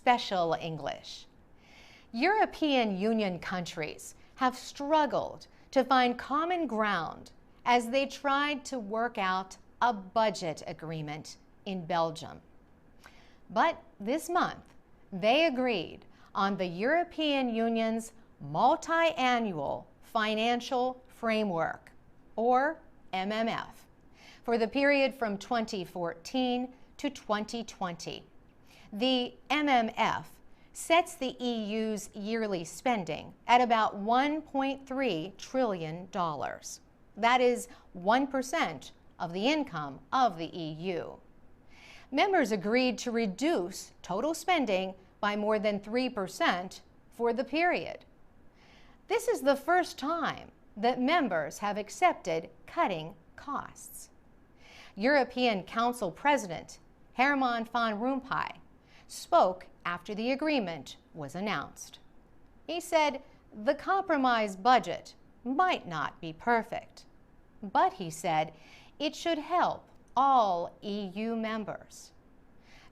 Special English. European Union countries have struggled to find common ground as they tried to work out a budget agreement in Belgium. But this month, they agreed on the European Union's Multi-Annual Financial Framework, or MMF, for the period from 2014 to 2020. The MMF sets the EU's yearly spending at about $1.3 trillion. That is 1% of the income of the EU. Members agreed to reduce total spending by more than 3% for the period. This is the first time that members have accepted cutting costs. European Council President Herman van Rompuy spoke after the agreement was announced. He said the compromise budget might not be perfect, but he said it should help all EU members.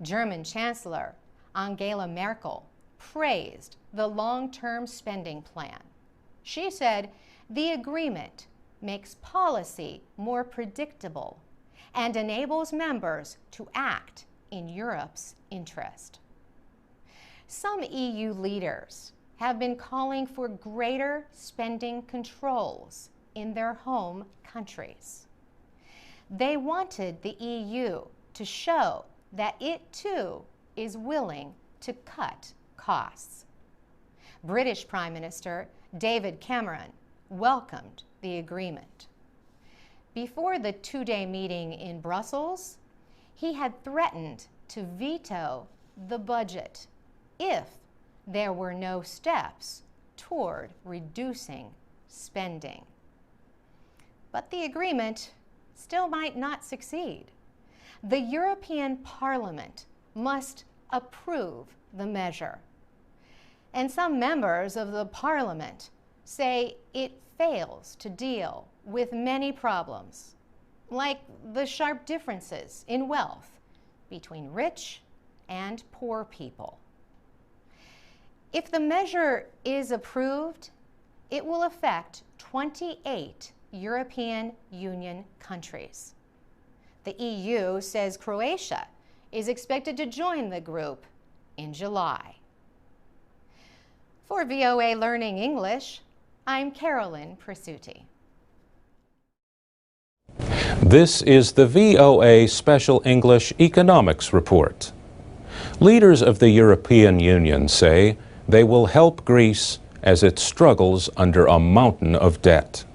German Chancellor Angela Merkel praised the long-term spending plan. She said the agreement makes policy more predictable and enables members to act in Europe's interest. Some EU leaders have been calling for greater spending controls in their home countries. They wanted the EU to show that it too is willing to cut costs. British Prime Minister David Cameron welcomed the agreement. Before the two-day meeting in Brussels, he had threatened to veto the budget if there were no steps toward reducing spending. But the agreement still might not succeed. The European Parliament must approve the measure. And some members of the Parliament say it fails to deal with many problems, like the sharp differences in wealth between rich and poor people. If the measure is approved, it will affect 28 European Union countries. The EU says Croatia is expected to join the group in July. For VOA Learning English, I'm Carolyn Presutti. This is the VOA Special English Economics Report. Leaders of the European Union say they will help Greece as it struggles under a mountain of debt.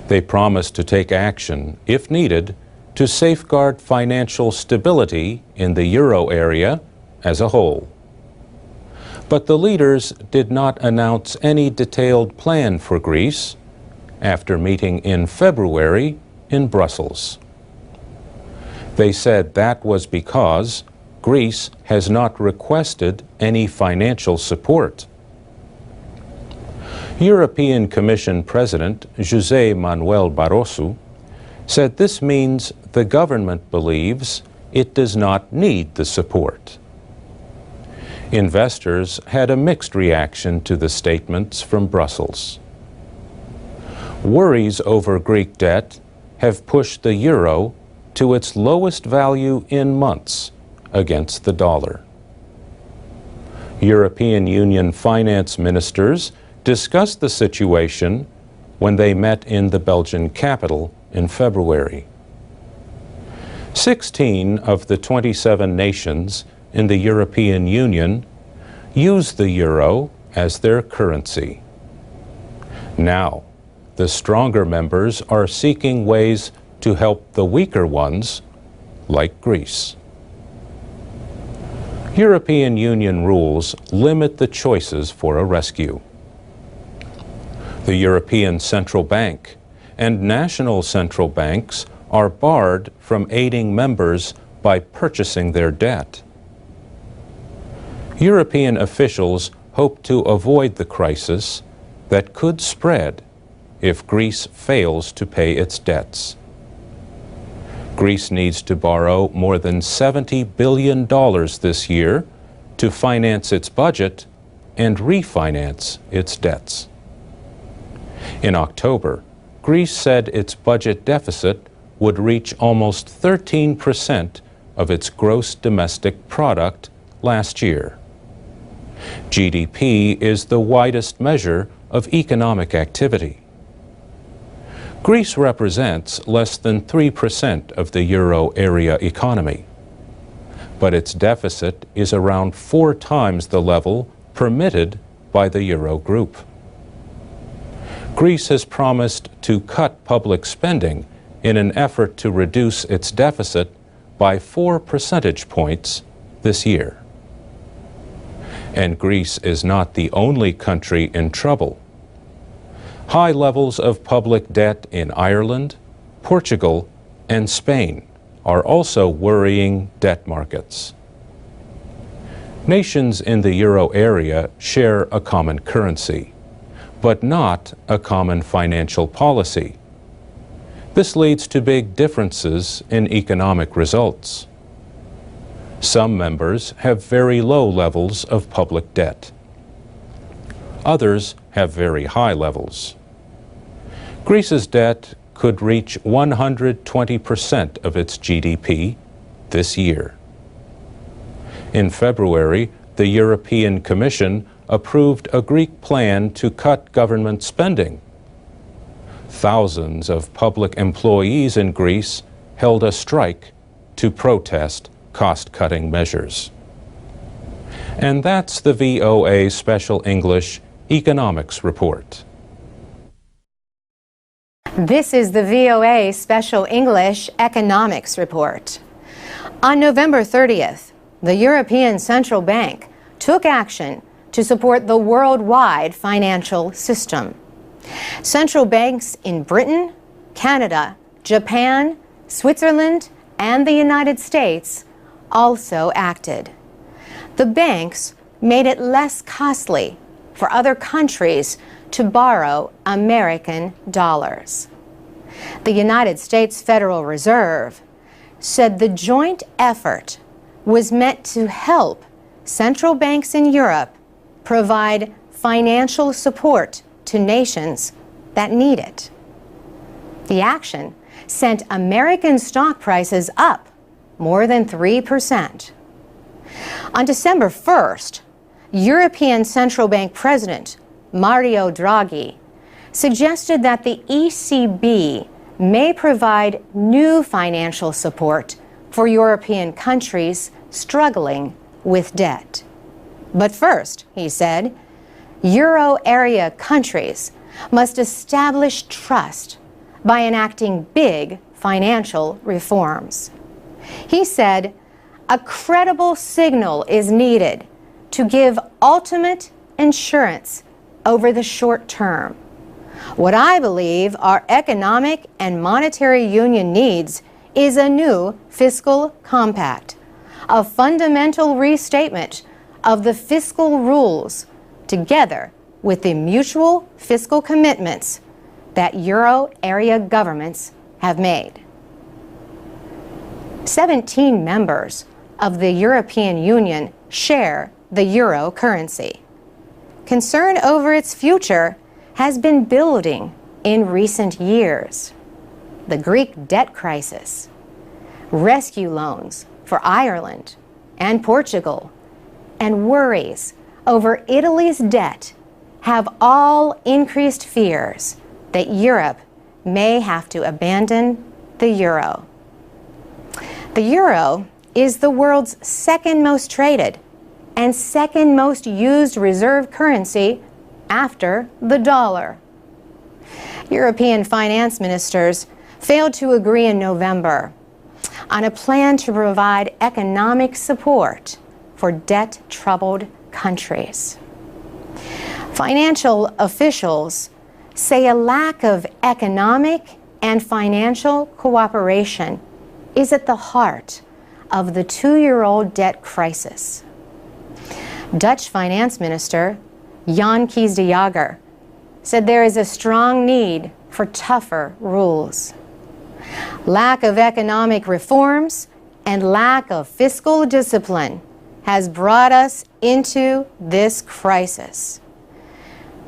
They promise to take action, if needed, to safeguard financial stability in the euro area as a whole. But the leaders did not announce any detailed plan for Greece after meeting in February in Brussels. They said that was because Greece has not requested any financial support. European Commission President José Manuel Barroso said this means the government believes it does not need the support. Investors had a mixed reaction to the statements from Brussels. Worries over Greek debt have pushed the euro to its lowest value in months against the dollar. European Union finance ministers discussed the situation when they met in the Belgian capital in February. 16 of the 27 nations in the European Union use the euro as their currency. Now, the stronger members are seeking ways to help the weaker ones, like Greece. European Union rules limit the choices for a rescue. The European Central Bank and national central banks are barred from aiding members by purchasing their debt. European officials hope to avoid the crisis that could spread if Greece fails to pay its debts. Greece needs to borrow more than $70 billion this year to finance its budget and refinance its debts. In October, Greece said its budget deficit would reach almost 13% of its gross domestic product last year. GDP is the widest measure of economic activity. Greece represents less than 3% of the euro area economy, but its deficit is around 4 times the level permitted by the euro group. Greece has promised to cut public spending in an effort to reduce its deficit by 4 percentage points this year. And Greece is not the only country in trouble. High levels of public debt in Ireland, Portugal, and Spain are also worrying debt markets. Nations in the euro area share a common currency, but not a common financial policy. This leads to big differences in economic results. Some members have very low levels of public debt. Others have very high levels. Greece's debt could reach 120% of its GDP this year. In February, the European Commission approved a Greek plan to cut government spending. Thousands of public employees in Greece held a strike to protest cost-cutting measures. And that's the VOA Special English Economics Report. This is the VOA Special English Economics Report. On November 30th, the European Central Bank took action to support the worldwide financial system. Central banks in Britain, Canada, Japan, Switzerland, and the United States also acted. The banks made it less costly for other countries to borrow American dollars. The United States Federal Reserve said the joint effort was meant to help central banks in Europe provide financial support to nations that need it. The action sent American stock prices up more than 3%. On December 1st, European Central Bank President Mario Draghi suggested that the ECB may provide new financial support for European countries struggling with debt. But first, he said, Euro area countries must establish trust by enacting big financial reforms. He said, a credible signal is needed to give ultimate insurance over the short term. What I believe our economic and monetary union needs is a new fiscal compact, a fundamental restatement of the fiscal rules, together with the mutual fiscal commitments that Euro area governments have made. 17 members of the European Union share the euro currency. Concern over its future has been building in recent years. The Greek debt crisis, rescue loans for Ireland and Portugal, and worries over Italy's debt have all increased fears that Europe may have to abandon the euro. The euro is the world's second most traded and second most used reserve currency after the dollar. European finance ministers failed to agree in November on a plan to provide economic support for debt-troubled countries. Financial officials say a lack of economic and financial cooperation is at the heart of the 2-year-old debt crisis. Dutch Finance Minister Jan Kees de Jager said there is a strong need for tougher rules. Lack of economic reforms and lack of fiscal discipline has brought us into this crisis.